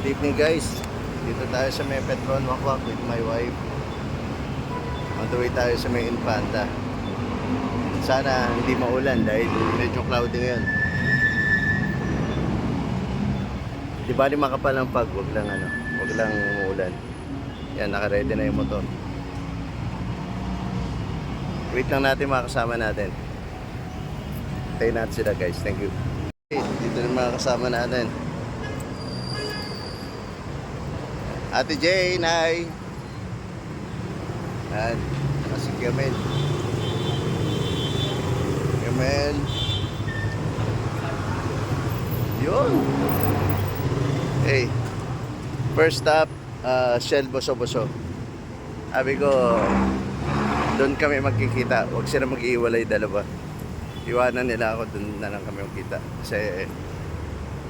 Good evening guys. Dito tayo sa may Petron Wakwak with my wife. On the way tayo sa may Infanta. Sana hindi maulan dahil medyo cloudy ngayon. Di ba di makapal ang pag, wag lang umuulan. Yan, naka-ready na yung motor. Wait lang natin mga kasama natin. Tayo natin sila guys, thank you. Dito na mga kasama natin. Ate Jay, Nay. Yan, si Kemel. Kemel. Yun. Hey, first stop, Shell Boso-Boso. Sabi ko, doon kami magkikita. Huwag sila mag-iwalay dalawa. Iwanan nila ako, doon na lang kami magkita. Kasi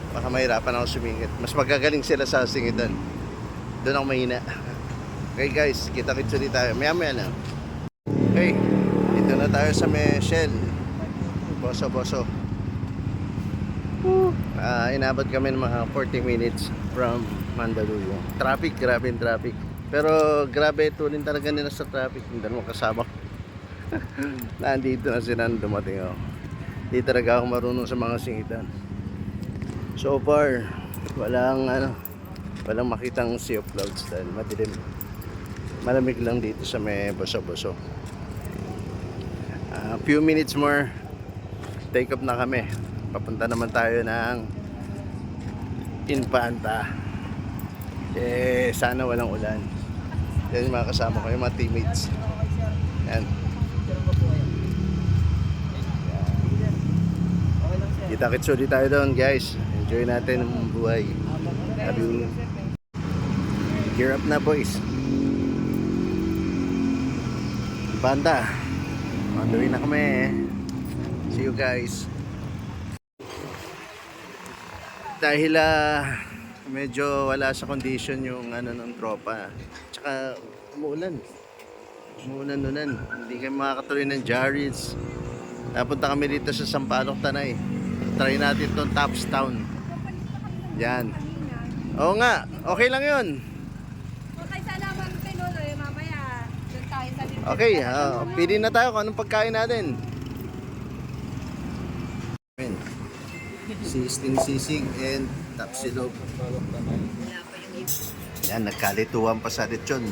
baka mahirapan ako sumingit. Mas magagaling sila sa singitan. Doon ako mahina. Okay guys, kita-kits ulit tayo. Maya-maya lang. Okay, dito na tayo sa may Shell Boso-Boso. Inabot kami ng mga 40 minutes from Mandaluyong. Traffic, grabe yung traffic. Pero grabe, tulin talaga nila sa traffic. Hindi mo kasama. Nandito na sila dumating ako. Hindi talaga ako marunong sa mga singitan. So far, walang makitang sea of clouds dahil madilim. Malamig lang dito sa may Boso-Boso. Few minutes more, take off na kami. Papunta naman tayo ng Infanta. Sana walang ulan. Yan yung mga kasama ko, yung mga teammates. Yan. Kita-kits ulit tayo doon guys. Enjoy natin ang buhay. Love you. Gear up na boys. Banda. On the way na kami. See you guys. Dahil medyo wala sa condition yung ng tropa. Tsaka umuulan. Umuulan. Hindi kami makakatuloy ng Jared's. Napunta kami dito sa Sampaloc, Tanay. Try natin itong Tops Town. Yan. Oo nga, okay lang yun. Okay, sana magpinuloy mamaya. Doon tayo sa dito. Okay, pili na tayo kung anong pagkain natin. Sisting sisig and tapsilog. Yan, nagkalituan pa sa lechon.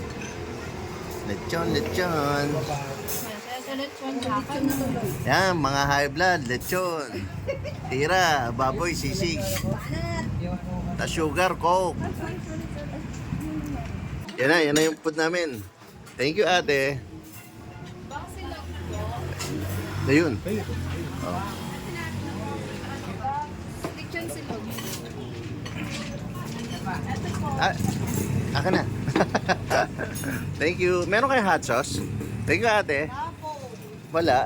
Lechon. Yan, mga high blood, lechon. Tira, baboy, sisig. Ta sugar, coke. Yan na yung food namin. Thank you, ate. Ayun. Oh. Lechon silog. Aka na. Thank you. Meron kayong hot sauce? Thank you, ate. Wala.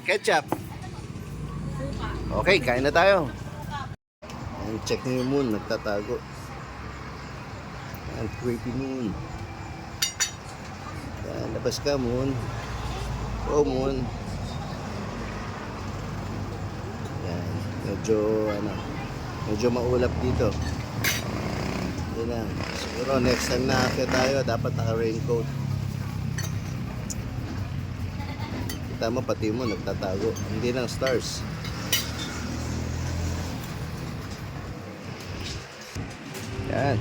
Ketchup. Okay, kain na tayo. And check nyo yung moon, nagtatago. And pretty moon. Yan, labas ka moon. Oh moon. Yan, medyo maulap dito. Yan lang. Siguro next time na akit tayo, dapat naka-raincoat. Kita mo, pati mo nagtatago. Hindi lang stars. Yan.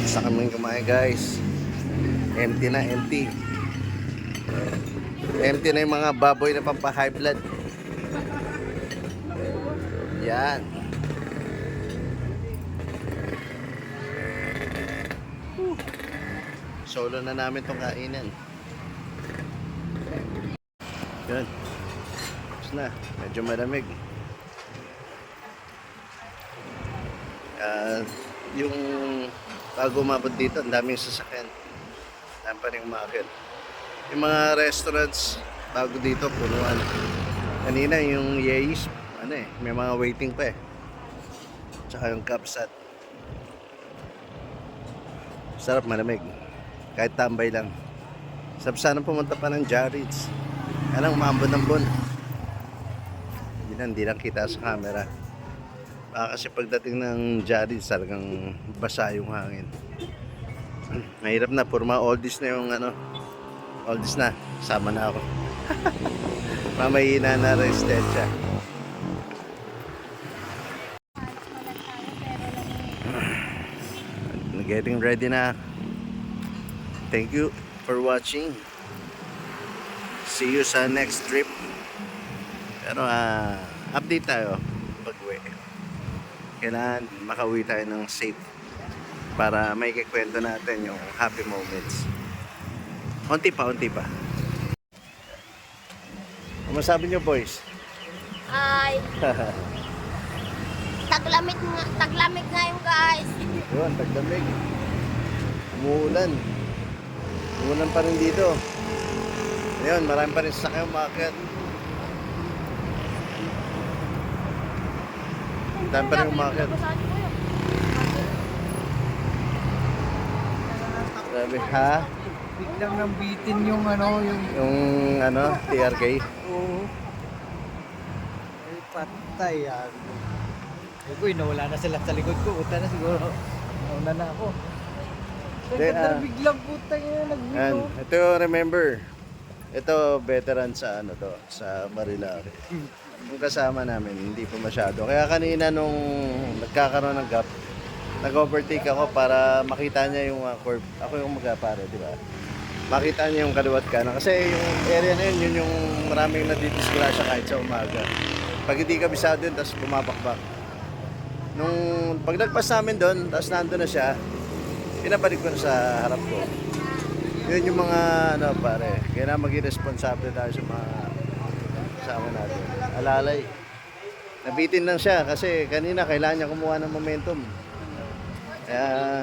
Basta kami kumain guys. Empty na, empty. Empty na yung mga baboy na pampa-high blood. Yan. Solo na namin itong kainan. Yan. Tapos na. Medyo malamig. Yung bago umabot dito, ang daming sasakyan. Dami pa rin umakit. Yung mga restaurants bago dito, punuan. Kanina yung Yeis, may mga waiting pa eh. Tsaka yung Kapsat. Sarap, malamig. Kahit tambay lang. Sarap sana pumunta pa ng Jared's. Kaya lang umambon ng bon. Hindi lang kita sa camera. Kasi pagdating ng Jari, talagang basa yung hangin. Mahirap na, puro mga oldies na yung ano. Oldies na, sama na ako. Mamahina na resistensya. Getting ready na. Thank you for watching. See you sa next trip. Pero update tayo pag-uwi. Kailangan makauwi tayo ng safe para may kikwento natin yung happy moments. Unti pa. Ano masabi nyo, boys? Ay, taglamig nga yung guys. Yun, taglamig. Umuulan. Umuulan pa rin dito. Ayun, marami pa rin sasakyan umakyat. Marami pa rin umakyat. Grabe, ha? Biglang nang bitin yung Yung TRK. Oo. Ay, patay yan. Ay, boy, nawala na sila sa likod ko. Uta na siguro. Nauna na ako. Hindi, Biglang putang yun, Yan, nagbito. ito remember. Ito veteran sa sa Marilaki. Yung kasama namin, hindi pa masyado. Kaya kanina nung nagkakaroon ng gap, nag-overtake ako para makita niya yung curve. Ako yung magapare, di ba? Makita niya yung kaliwat kanan. Kasi yung area na yun yung maraming nadidisgrasya kahit sa umaga. Pag hindi kabisado yun, tapos bumabakbak. Nung paglagpas namin doon, tapos nandun na siya, pinabalik ko na sa harap ko. Yun yung mga pare, kailangan maging responsable tayo sa mga kasama natin. Alalay. Nabitin lang siya kasi kanina kailangan niya kumuha ng momentum. Kaya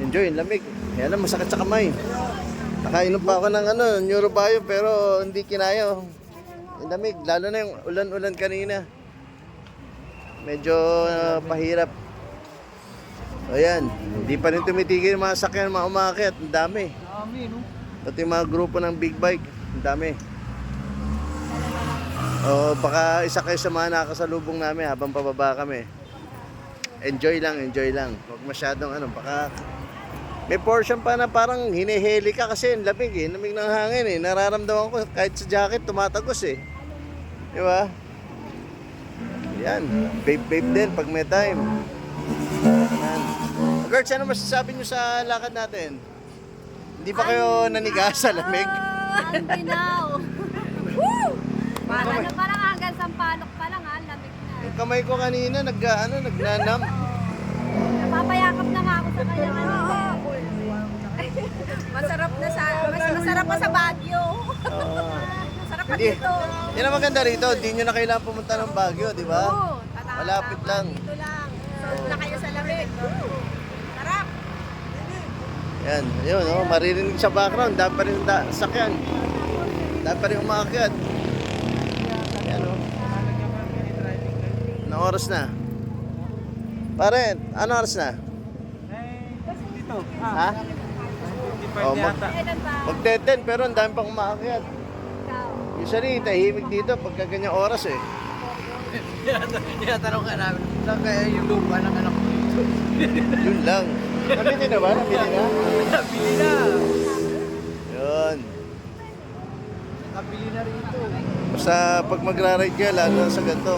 enjoy, lamig. Kaya lang masakit sa kamay. Nakainom pa ako ng Neurobion pero hindi kinayo. Yung lamig, lalo na yung ulan-ulan kanina. Medyo pahirap. Ayan, hindi pa rin tumitigil yung mga sakyan, mga umakyat. Ang dami. Dami, no? Pati yung mga grupo ng big bike. Ang dami. O baka isa kayo sa mga nakasalubong namin habang pababa kami. Enjoy lang. Huwag masyadong baka may portion pa na parang hiniheli ka kasi ang lamig eh. Lamig ng hangin eh. Nararamdaman ko kahit sa jacket tumatagos eh. Di ba? Yan. Babe din pag may time. Yan. Gertz, ano masasabi nyo sa lakad natin? Hindi ba kayo naniga sa lamig? Hindi now. Woo! Parang hanggang sampalok pa lang lamig na. Yung kamay ko kanina nagnanam. Napapayakap na nga ako sa kanya kanina. Masarap pa sa Baguio. Masarap pa Hindi. dito. Yan ang maganda rito, hindi nyo na kailangan pumunta ng Baguio, di ba? Oo, Malapit lang. Dito lang. Solve na kayo sa lamig. Sarap. Yan, yun, maririnig sa background, dapat pa rin sakyan. Dapat pa rin umaakyat. Yan, Anong oras na? Pare, ano oras na? Dito. Ha? Kailan ba? Magte-10 pero ang dami pang umaakyat. Ikaw. Usually, tahimik dito pagka ganyang oras eh. Tinatanong ka namin, saan kaya yung lupa ng anak ko dito? Yun lang. Nabili na ba? Nabili na? Nabili na. Yun. Nabili na rito. Basta pag magra-ride ka, lalo na sa ganito,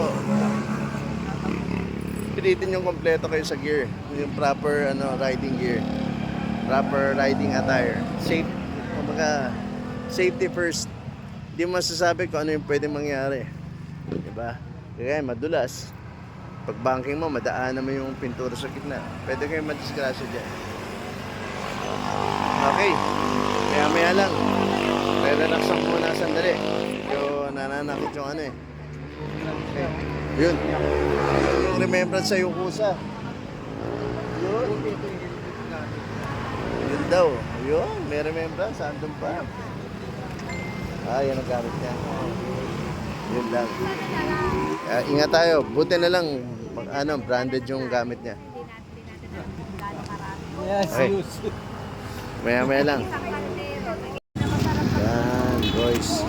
pilitin yung kompleto kayo sa gear. Yung proper riding gear. Proper riding attire. Safe. Kumbaga, safety first. Hindi mo masasabi kung ano yung pwede mangyari. Diba? Kaya madulas. Pag banking mo, madaanan mo yung pintura sa gitna. Pwede kayo madisgrasya dyan. Okay. Maya lang. Relax lang muna sandali. Yung nananakit yung Okay. Yun. Yung remembrance sa Yukusa. Yun. Yun daw. Yun. May remembrance. Andun pa. Yan ang gamit niya. Yun lang. Ingat tayo. Buti na lang branded yung gamit niya. Yes, Okay. use. Maya lang. Yan, boys.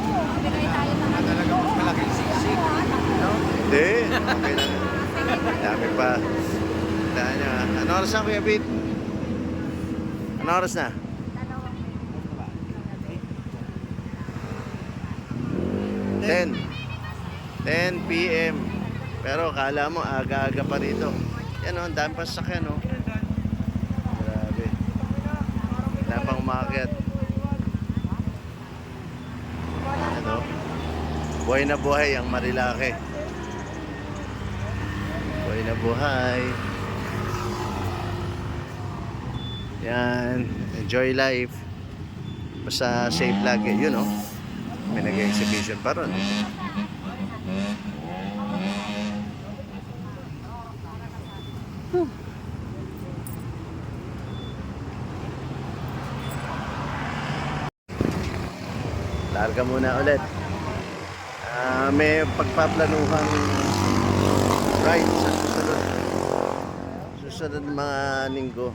Talaga mas malaking siksik. No? Hindi, okay lang. Dami pa. Dahil niya. Ano oras na, Kuya Pete? Ano oras na? 10 p.m. Pero kala mo aga-aga pa rito. Yan o, ang dami pa sasakyan o. Grabe. Wala pang umakyat. Ano? Buhay na buhay ang Marilake. Buhay na buhay. Yan. Enjoy life. Basta safe lagi. Yun o. May nag-exhibition pa ron. Larga muna ulit. May pagpaplanuhang ride sa susunod. Susunod mga linggo.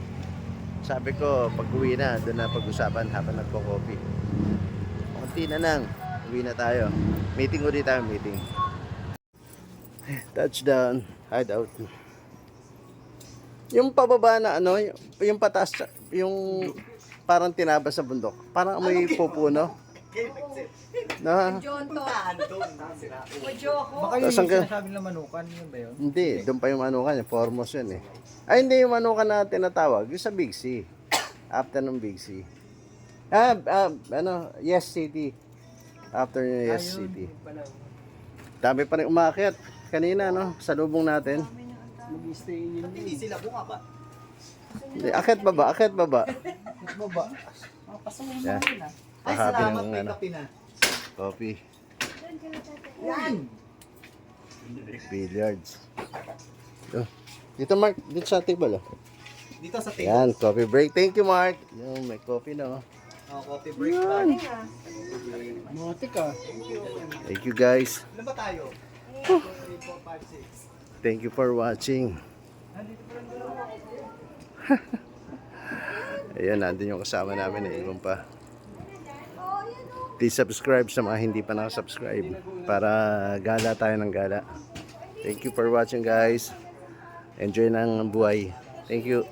Sabi ko, pag uwi na, doon na pag-usapan habang nagko-coffee. Konti na lang. Uwi na tayo. Meeting ulit tayo, meeting. Touchdown. Hideout. Yung pababa na ano, yung pataas, yung parang tinaba sa bundok. Parang may pupuno. Na, Baka yung Saan ka? sinasabi ng manukan, yun ba yun? hindi, doon pa yung manukan, yung Formos yun eh. Ay, hindi yung manukan na tinatawag, yung sa Big C. After ng Big C. Yes City. After yung Yes City. Dami pa rin umakyat. Kanina, no? Sa lubong natin. Hindi sila bunga ba? Hindi, akyat baba, akyat baba. Baba. Yan. Ay, Happy salamat, ng, may ano, kape na. coffee. Yan! Billiards. Dito Mark, dito sa table oh. Dito sa table. Yan, coffee break. Thank you Mark. Yung may coffee na oh. Coffee break ba? Mati ka. Thank you guys. Ilan ba tayo? 3, 4, 5, 6. Thank you for watching. Ayan, nandun yung kasama namin eh. Ibang pa. Please subscribe sa mga hindi pa nakasubscribe para gala tayo ng gala. Thank you for watching guys. Enjoy ng buhay. Thank you.